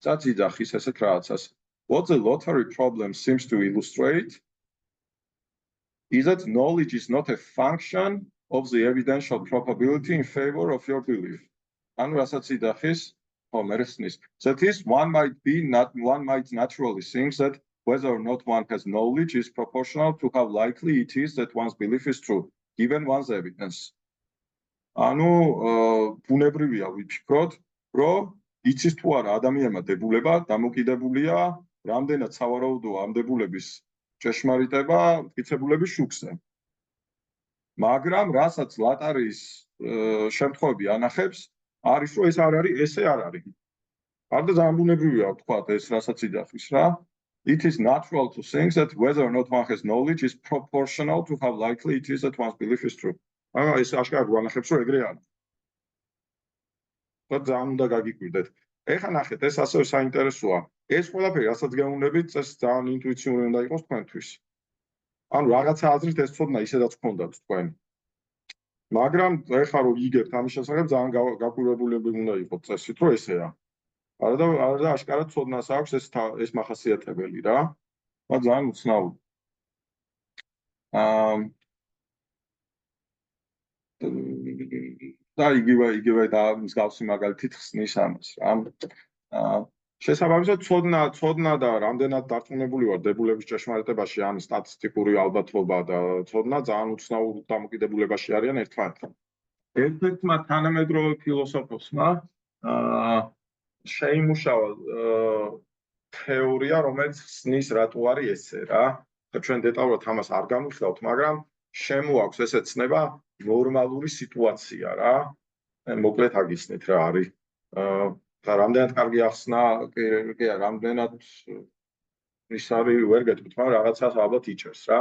[SPEAKER 1] წაძახის ესეთ რაღაცას. What the lottery problem seems to illustrate is that knowledge is not a function of the evidential probability in favor of your belief. ანუ რასაც იძახის that is, one might naturally think that whether or not one has knowledge is proportional to how likely it is that one's belief is true. given one's evidence. ანუ ბუნებრივია ვიფიქროთ, რომ იცის თუ არა ადამიანმა დებულება დამოკიდებულია რამდენად სავარაუდოა ამ დებულების ჭეშმარიტება მტკიცებულების შუქზე. მაგრამ რასაც ლატარიის შემთხვევები ანახებს, არის რომ ეს არ არის, ესე არ არის. არდა ძალიან ბუნებრივია ვთქვათ ეს რასაც იძახის რა. It is natural to think that whether or not one has knowledge is proportional to how likely it is that one's belief is true. ეს აშკარად გვანახებს რომ ეგრე არის. და ძალიან უნდა გაგიკვირდეთ. ეხლა ნახეთ, ეს ასევე საინტერესოა. ეს ყველაფერი რასაც გეუბნებით, ეს ძალიან ინტუიციური უნდა იყოს თქვენთვის. ანუ რაღაცა აზრით ეს ცოდნა ისედაც გქონდათ თქვენ. მაგრამ ეხლა რომ იგებთ ამის შესახებ, ძალიან გაკვირვებული უნდა იყოთ წესით, რომ ესეა. არა აშკარად ცოდნას აქვს ეს მახასიათებელი რა. და ძალიან უცნაური. და იგივე და მსგავსი მაგალითით ხსნის ამას რა. შესაბამისად ცოდნა და რამდენად დარწმუნებული ვარ დებულების ჭეშმარიტებაში ან სტატისტიკური ალბათობა და ცოდნა ძალიან უცნაურ დამოკიდებულებაში არიან ერთმანეთთან. ერთ-ერთმა თანამედროვე ფილოსოფოსმა შეიმუშავა თეორია, რომელიც ხსნის რატო არის ესე რა. ჩვენ დეტალურად ამას არ გამოვხსნათ, მაგრამ შემოაქვს ესე ცნება ნორმალური სიტუაცია რა. მოკლედ აგისნით რა არის. და რამდენად კარგი ახსნა, კი, რამდენად ის არის ვერ გეტყვით, მაგრამ რაღაცას ალბათ იჭერს რა.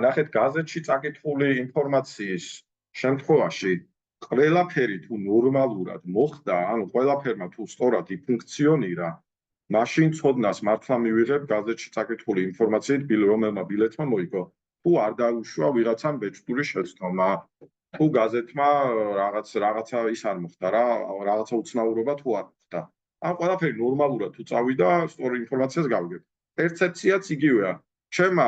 [SPEAKER 1] ნახეთ, გაზეთში წაკითხული ინფორმაციის შემთხვევაში ყველაფერი თუ ნორმალურად მოხდა, ანუ ყველაფერმა თუ სწორად იფუნქციონირა, მაშინ ცოდნას მართლა მივიღებ გაზეთში წაკითხული ინფორმაციით, რომელმა ბილეთმა მოიგო. თუ არ დაუშვა ვიღაცამ ბეჭდური შეცდომა, თუ გაზეთმა რაღაცა ის არ მოხდა რა, რაღაცა უცნაურობა თუ არ მოხდა. ან ყველაფერი ნორმალურად თუ წავიდა, სწორი ინფორმაციას გავიგებ. პერცეფციაც იგივეა. ჩემმა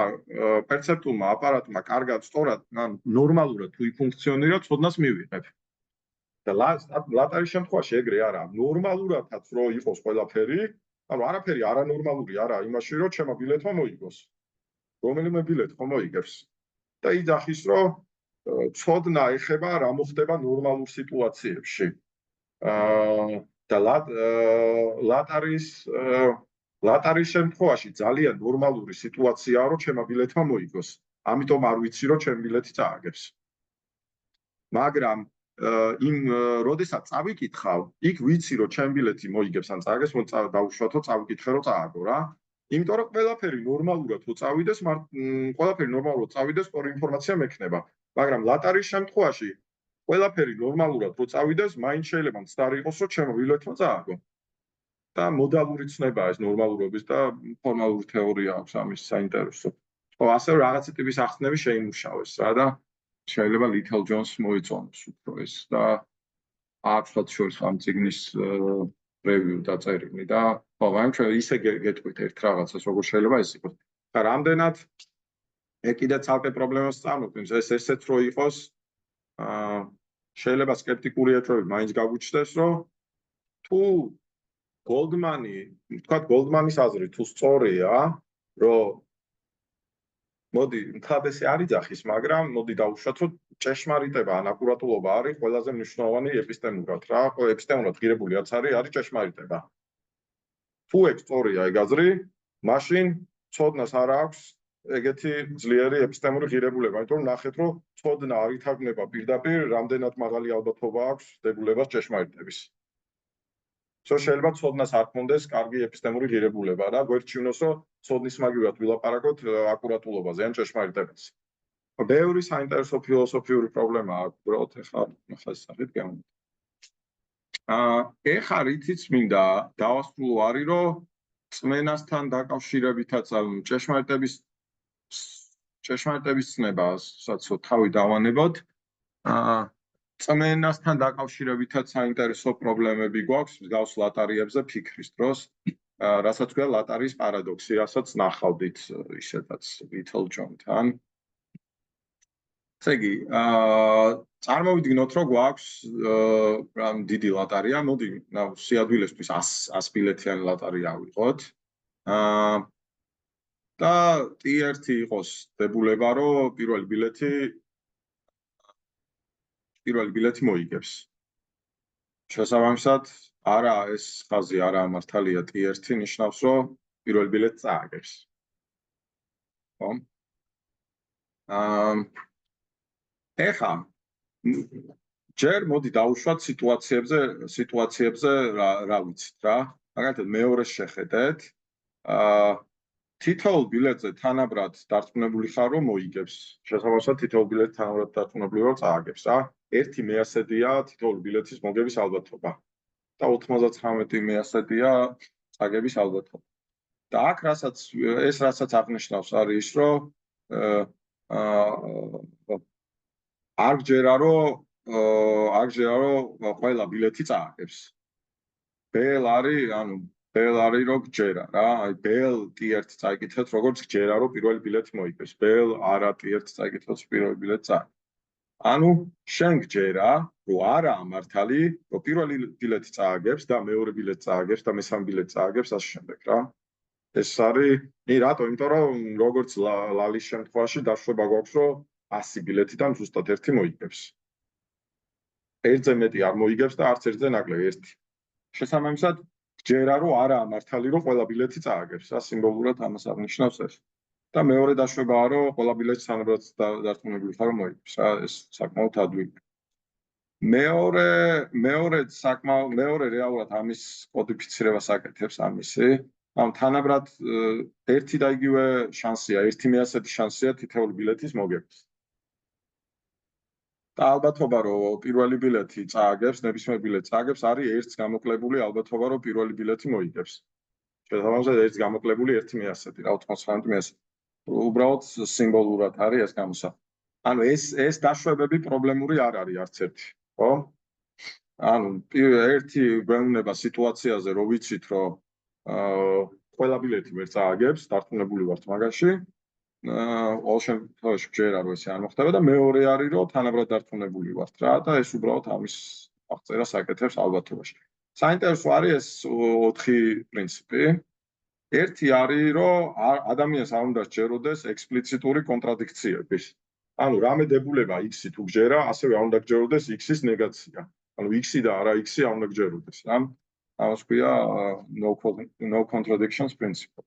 [SPEAKER 1] პერცეპტულმა აპარატმა კარგად სწორად, ან ნორმალურად თუ იფუნქციონირა, ცოდნას მივიღებ. და ლატარის შემთხვევაში ეგრე არა. ნორმალურადაც რო იყოს ყველაფერი, ანუ არაფერი არანორმალური არა იმაში, რომ ჩემმა ბილეთმა მოიგოს. რომელიმე ბილეთი ხომ მოიგებს. და იძახის, რომ ცოდნა ეხება რა მოხდება ნორმალურ სიტუაციებში. და ლატარის შემთხვევაში ძალიან ნორმალური სიტუაციაა, რომ ჩემმა ბილეთმა მოიგოს. ამიტომ არ ვიცი, რომ ჩემი ბილეთი წააგებს. მაგრამ როდესაც წავიკითხავ, იქ ვიცი, რომ ჩემი ბილეთი მოიგებს ან წააგებს, დავუშვათო წავიკითხე, რომ წააგო რა. იმიტომ რომ ყველაფერი ნორმალურად თუ წავიდეს, ყველაფერი ნორმალურად წავიდეს, სწორი ინფორმაცია მექნება. მაგრამ ლატარის შემთხვევაში ყველაფერი ნორმალურად თუ წავიდეს, მაინც შეიძლება მცდარი იყოს, რომ ჩემო ბილეთმა წააგო. და მოდალური ცნებაა ეს ნორმალურობის და ფორმალური თეორია აქვს ამის საინტერესო. ხო, ასევე რაღაცა ტიპის ახსნები შეიმუშავეს რა და შეიძლება ლითელ ჯონს მოიწონოს უფრო ეს და აქვს შორის ამ წიგნის review დაწერილი და ხო, მაგრამ ჩვენ ისე გეტყვით ერთ რაღაცას, როგორ შეიძლება ეს იყოს. და რამდენად კიდე ცალკე პრობლემას წარმოქმნის, ეს ესეც რო იყოს, შეიძლება სკეპტიკური ეჭვები მაინც გაგვიჩნდეს, რომ თუ გოლდმანის აზრი თუ სწორია, რომ მოდი, მთლადესე არ იძახის, მაგრამ მოდი დავუშვათ, რომ ჭეშმარიტება ან აკურატულობა არის ყველაზე მნიშვნელოვანი ეპისტემურად რა, ეპისტემურად ღირებული არის ჭეშმარიტება. თუ ეგ სწორია ეგ აზრი, მაშინ ცოდნას არ აქვს ეგეთი ძლიერი ეპისტემური ღირებულება, იმიტომ რომ ნახეთ, რომ ცოდნა არ ითარგმნება პირდაპირ, რამდენად მაღალი ალბათობა აქვს დებულებას ჭეშმარიტების. შეიძლება ცოდნას არ ქონდეს კარგი ეპისტემური ღირებულება რა, გვერდჩივნოს, რომ ცოდნის მაგივრად ვილაპარაკოთ აკურატულობაზე ან ჭეშმარიტებაზე. ბევრი საინტერესო ფილოსოფიური პრობლემაა აქვს, უბრალოდ ეხლა ხასიათით გემოვნებთ. ეხლა რითიც მინდა დავასრულო არის, რომ წმენასთან დაკავშირებითაც ჭეშმარიტების ცნებასაც თავი დავანებოთ. წმენასთან დაკავშირებითაც საინტერესო პრობლემები გვაქვს მსგავს ლატარიებზე ფიქრის დროს, რასაც ქვია ლატარიის პარადოქსი, რასაც ნახავდით ისედაც ლითელ ჯონთან. ესე იგი, წარმოვიდგინოთ, რომ გვაქვს დიდი ლატარია, მოდი სიადვილესთვის 100 ბილეთიანი ლატარია ავიღოთ. და T1 იყოს დებულება, რომ პირველი ბილეთი პირველი ბილეთი მოიგებს. შესაბამისად, არა ეს ხაზი არა მართალია T1 ნიშნავს, რომ პირველი ბილეთი წააგებს. ხო? ეხლა ჯერ მოდი დავუშვათ სიტუაციებზე რა ვიცით რა. მაგალითად მეორეს შეხედეთ. თითოეულ ბილეთზე თანაბრად დარწმუნებული ხარ, რომ მოიგებს. შესაბამისად, თითოეულ ბილეთზე თანაბრად დარწმუნებული ვარ, წააგებს რა. 1/100-ია თითოეული ბილეთის მოგების ალბათობა. და 99/100-ია წაგების ალბათობა. და აქ რასაც აღნიშნავს არის ის, რომ არ გჯერა, რომ ყველა ბილეთი წააგებს. ბელ არის რომ გჯერა რა, აი ბელ T1 წაიკითხეთ, როგორც გჯერა, რომ პირველი ბილეთი მოიგებს. ბელ არა T1 წაიკითხოთ, პირველი ბილეთი წააგებს. ანუ შენ გჯერა, რომ არაა მართალი, რომ პირველი ბილეთი წააგებს და მეორე ბილეთი წააგებს და მესამე ბილეთი წააგებს ასე შემდეგ რა. ეს არის, რატო? იმიტომ რომ როგორც ლალის შემთხვევაში დაშვება გვაქვს, რომ 100 ბილეთიდან ზუსტად ერთი მოიგებს. ერთზე მეტი არ მოიგებს და არც ერთზე ნაკლები ერთი. შესაბამისად, გჯერა, რომ არაა მართალი, რომ ყველა ბილეთი წააგებს. რა სიმბოლურად ამას აღნიშნავს ეს. და მეორე დაშვებაა, რომ ყველა ბილეთი თანაბრად დარწმუნებული ხარ, რომ მოიგებს. რა, ეს საკმაოდ ადვილია. მეორე რეალურად ამის კოდიფიცირებას აკეთებს ამისი. ამ თანაბრად ერთი და იგივე შანსია, 1/100 შანსია თითოეული ბილეთის მოგების. და ალბათობა, რომ პირველი ბილეთი წააგებს, ნებისმიერ ბილეთს წააგებს, არის ერთს გამოკლებული ალბათობა, რომ პირველი ბილეთი მოიგებს. შესაბამისად, ერთს გამოკლებული 1/100, რა 99/100. უბრალოდ სიმბოლურად არის ეს გამოსახული. ანუ ეს დაშვებები პრობლემური არ არის არც ერთი, ხო? ანუ ერთი გვეუბნება სიტუაციაზე, რომ ვიცით, რომ ყველა ბილეთი ვერ წააგებს, დარწმუნებული ვართ მაგაში. ყოველ შემთხვევაში გჯერა, რომ ესე არ მოხდება და მეორე არის, რომ თანაბრად დარწმუნებული ვართ რა და ეს უბრალოდ ამის აღწერას აკეთებს ალბათობაში. საინტერესო არის ეს 4 პრინციპი. ერთი არის, რომ ადამიანს არ უნდა სჯეროდეს ექსპლიციტური კონტრადიქციების. ანუ რამე დებულება X-ი თუ გჯერა, ასევე არ უნდა გჯეროდეს X-ის ნეგაცია. ანუ X-ი და არა X-ი არ უნდა გჯეროდეს რა. ამას ქვია no contradictions principle.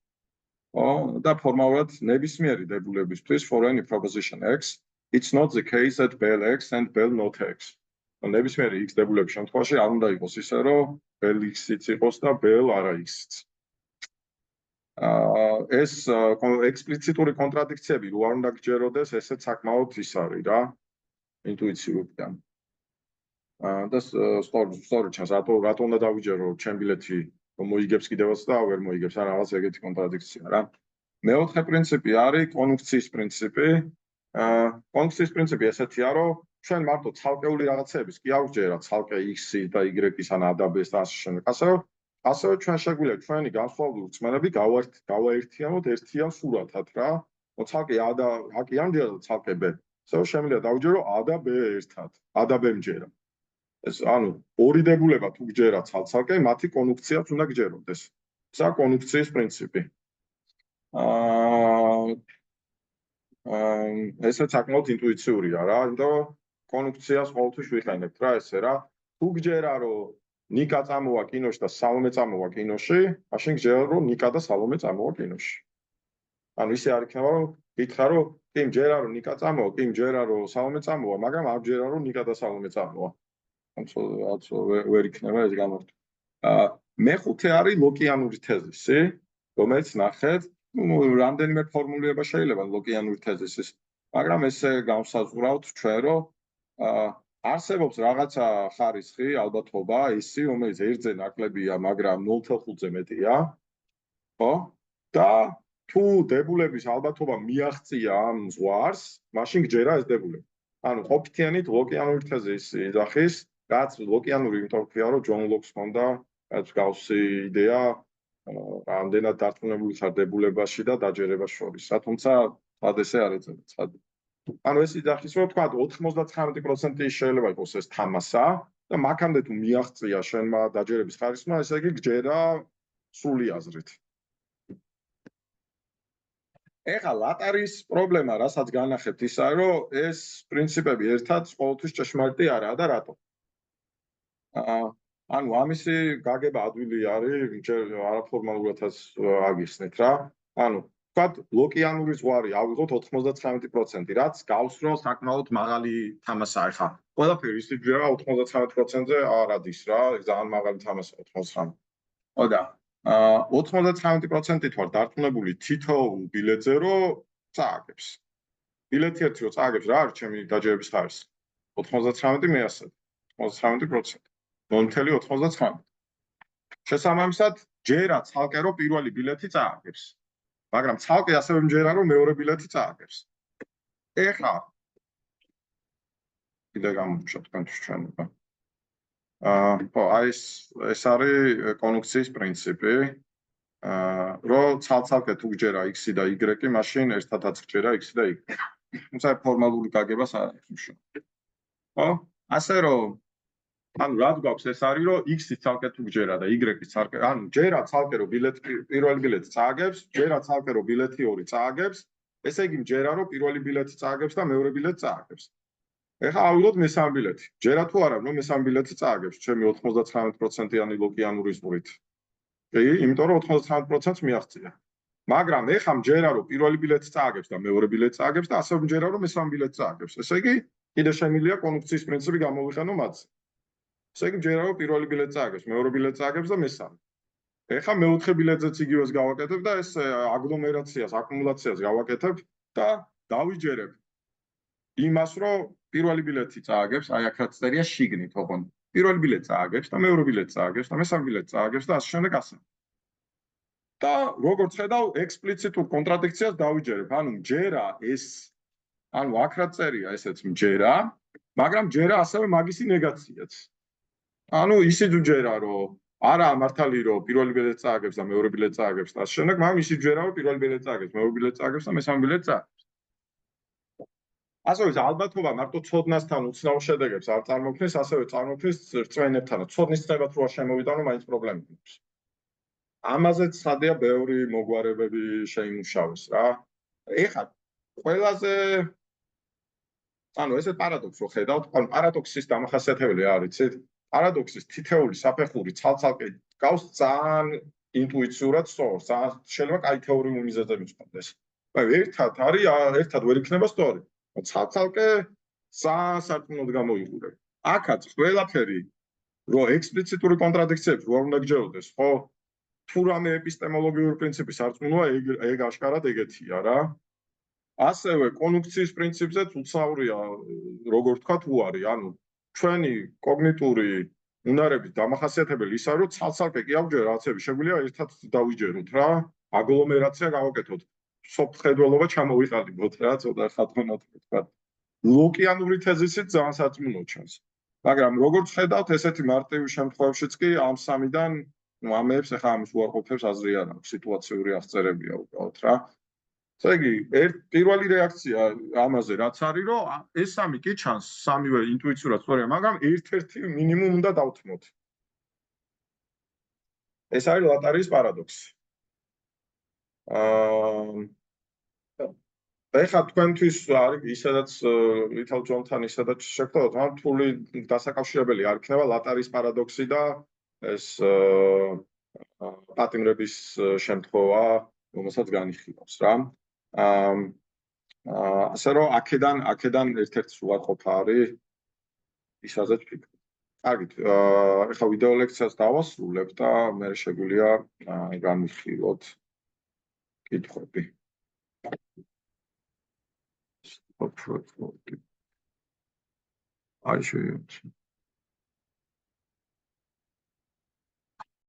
[SPEAKER 1] და ფორმალურად ნებისმიერი დებულებისთვის for any proposition X, it's not the case that bel X and bel not X. ნებისმიერი X დებულების შემთხვევაში არ უნდა იყოს ისე, რომ bel X-იც იყოს და bel არა X-იც. ეს ექსპლიციტური კონტრადიქციები რო არ უნდა გჯეროდეს, ესეც საკმაოდ ის არის რა, ინტუიციურია. და სწორად ჩანს, რატო უნდა დავიჯერო ჩემ ბილეთი რომ მოიგებს კიდევაც და ვერ მოიგებს, ან რაღაც ეგეთი კონტრადიქცია რა. მეოთხე პრინციპი არის კონუქციის პრინციპი. კონუქციის პრინციპი ესეთია, რომ ჩვენ მარტო ცალკეული რაღაცეების კი არ ვჯერა, ცალკე X-ი და Y-ის ან A და B-ს და ასე შემდეგ. ასევე ჩვენ შეგვიძლია ჩვენი განსხვავებული რწმენები გავაერთიანოთ ერთიან სურათად რა. ცალკე A და A კი არ მჯერა, ცალკე B. ასევე შემიძლია დავჯერო A და B ერთად. A და B მჯერა. ეს ანუ ორი დებულება თუ გჯერა ცალ-ცალკე, მათი კონუქციაც უნდა გჯეროდეს. ესა კონუქციის პრინციპი. ესეც საკმაოდ ინტუიციურია რა, იმიტომ რომ კონუქციას ყოველთვის ვიყენებთ რა ესე რა. თუ გჯერა რომ ნიკა წამოვა კინოში და სალომე წამოვა კინოში, მაშინ გჯერა რომ ნიკა და სალომე წამოვა კინოში. ანუ ისე არ იქნება რომ გითხრა რომ კი მჯერა რომ ნიკა წამოვა, კი მჯერა რომ სალომე წამოვა, მაგრამ არ მჯერა რომ ნიკა და სალომე წამოვა. ვერ იქნება ეს გამორთვა. მეხუთე არის ლოკიანური თეზისი, რომელიც ნახეთ, რამდენიმე ფორმულირება შეიძლება ლოკიანური თეზისის, მაგრამ ესე განსაზღვრავთ ჩვენ, რომ არსებობს რაღაცა ხარისხი, ალბათობა, ისი, რომელიც ერთზე ნაკლებია, მაგრამ 0.5-ზე მეტია. ხო? და თუ დებულების ალბათობა მიაღწია ამ ზღვარს, მაშინ გჯერა ეს დებულება. ანუ ყოფითიანით ლოკიანური თეზისი იძახის, რაც ლოკიანური იმიტომ ქვია, რომ ჯონ ლოკს ჰქონდა რაც გავსი იდეა, რამდენად დარწმუნებული ხარ დებულებაში და დაჯერებას შორის. თუმცა სად ესე არ ეწევა. ანუ ეს იძახის, რომ თქვა 99% შეიძლება იყოს ეს თამასა და მაქამდე თუ მიაღწია შენმა დაჯერების ხარისხმა, ესე იგი გჯერა სრული აზრით. ეხლა ლატარის პრობლემა, რასაც განახებთ, ისაა, რომ ეს პრინციპები ერთად ყოველთვის ჭეშმარიტი არაა და რატო? ანუ ამისი გაგება ადვილი არის, ჯერ არაფორმალურადაც აგიხსნით რა. ანუ ვთქვათ, ლოკიანური ზღვარი ავიღოთ 99%, რაც გავს, რომ საკმაოდ მაღალი თამასაა ხა. ყველაფერი ისე ჯერა 99%-ზე არ ადის რა, ძალიან მაღალი თამასაა 99%. ოდა 99%-ით ვარ დარწმუნებული თითოეულ ბილეთზე, რომ წააგებს. ბილეთი ერთი რომ წააგებს რა არის ჩემი დაჯერების ხარისხი? 99 მე ასე. 99%. 0.99. შესაბამისად, ჯერა ცალკე რომ პირველი ბილეთი წააგებს. მაგრამ ცალკე ასევე მჯერა რომ მეორე ბილეთი წააგებს. ეხლა კიდე გამოვჩა თქვენთვის ჩვენება. ხო, აი ეს არის კონუქციის პრინციპი. რომ ცალ-ცალკე თუ გჯერა x-ი და y-ი, მაშინ ერთადაც გჯერა x-ი და y. თუმცა ფორმალური გაგებას არ აქვს მნიშვნელობა. ხო? ასე რომ ანუ რა გვაქვს ეს არის რომ x-ი ცალკე თუ გჯერა და y-ი ცალკე, ანუ ჯერა ცალკე რომ ბილეთი პირველი ბილეთი წააგებს, ჯერა ცალკე რომ ბილეთი 2 წააგებს, ესე იგი მჯერა რომ პირველი ბილეთი წააგებს და მეორე ბილეთი წააგებს. ეხლა ავიღოთ მესამე ბილეთი. ჯერა თუ არა რომ მესამე ბილეთი წააგებს, ჩემი 99%-იანი ლოკიანური ზღვრით. კი, იმიტომ რომ 99%-ს მიაღწია. მაგრამ ეხლა მჯერა რომ პირველი ბილეთი წააგებს და მეორე ბილეთი წააგებს და ასევე მჯერა რომ მესამე ბილეთი წააგებს. ესე იგი, კიდე შემიძლია კონუქციის პრინციპი გამოვიყენო მათზე. ესე იგი, მჯერა რომ პირველი ბილეთი წააგებს, მეორე ბილეთი წააგებს და მესამე. ეხლა მეოთხე ბილეთზეც იგივეს გავაკეთებ და ეს აგლომერაციას, აკუმულაციას გავაკეთებ და დავიჯერებ იმას, რომ პირველი ბილეთი წააგებს, აი აქ რაც წერია შიგნით, ოღონდ. პირველი ბილეთი წააგებს და მეორე ბილეთი წააგებს და მესამე ბილეთი წააგებს და ასე შემდეგ ასე. და როგორც ხედავ, ექსპლიციტურ კონტრადიქციას დავიჯერებ. ანუ ჯერა ეს, ანუ აქ რაც წერია, ესეც მჯერა, მაგრამ ჯერა ასევე მაგისი ნეგაციაც. ანუ ისიც უჯერა, რომ არა მართალი რომ პირველი ბილეთი წააგებს და მეორე ბილეთი წააგებს და ასე შემდეგ, მაგრამ ისიც ჯერა რომ პირველი ბილეთი წააგებს, მეორე ბილეთი წააგებს და მესამე ბილეთი წააგებს. ასევე ალბათობა მარტო ცოდნასთან უცნაურ შედეგებს არ წარმოქმნის, ასევე წარმოქმნის რწმენებთანაც. ცოდნის ცნებაც რო არ შემოვიდანო, მაინც პრობლემები აქვს. ამაზეც სადია ბევრი მოგვარებები შეიმუშავეს რა. ეხლა ყველაზე ანუ ესე პარადოქსს რო ხედავთ, ანუ პარადოქსის დამახასიათებელი არის, იცით? პარადოქსის თითეული საფეხური ცალ-ცალკე გავს ძალიან ინტუიციურად სწორს, შეიძლება კაი თეორიული მიზეზებიც ჰქონდეს. აი ერთად ვერ იქნება სწორი. ცალ-ცალკე სარწმუნოდ გამოიყურებ. აქაც ყველაფერი რო ექსპლიციტური კონტრადიქციები რო არ უნდა გჯეროდეს, ხო? თუ რამე ეპისტემოლოგიური პრინციპი სარწმუნოა, ეგ აშკარად ეგეთია რა. ასევე კონუქციის პრინციპზეც უცნაურია, როგორ თქვა, უარი, ანუ ჩვენი კოგნიტური უნარების დამახასიათებელი ისა, რომ ცალ-ცალკე კი ავჯერ რაღაცები, შეგვიძლია ერთად დავიჯეროთ რა, აგლომერაცია გავაკეთოთ. სოფხედველობა ჩამოვიყალიბოთ რა, ცოტა ხათმონად თქვა. ლოკიანური თეზისით ძალიან სარწმუნო ჩანს. მაგრამ როგორც ხედავთ, ესეთი მარტივი შემთხვევაშიც კი ამ სამიდან, ну, ამებს ახლა ამის უარყოფებს აზრი არ აქვს, სიტუაციური აღწერებია უბრალოდ რა. ესე იგი, პირველი რეაქცია ამაზე რაც არის, რომ ეს სამი კი ჩანს, სამივე ინტუიციურად სწორია, მაგრამ ერთ-ერთი მინიმუმ უნდა დავთმოთ. ეს არის ლატარის პარადოქსი. ეხლა თქვენთვის არის ისედაც ვითალ ჯონთან ისედაც შეგხვდათ, მაგრამ რთული დასაკავშირებელი არ იქნება ლატარის პარადოქსი და ეს პატიმრების შემთხვევა, რომელსაც განიხილავს რა. ასე რომ აქედან ერთ-ერთი უარყოფა არის ისაზეც ფიქრი. კარგით, ეხლა ვიდეო ლექციას დავასრულებ და მე შეგვიძლია განვიხილოთ კითხვები. აი შეიძლება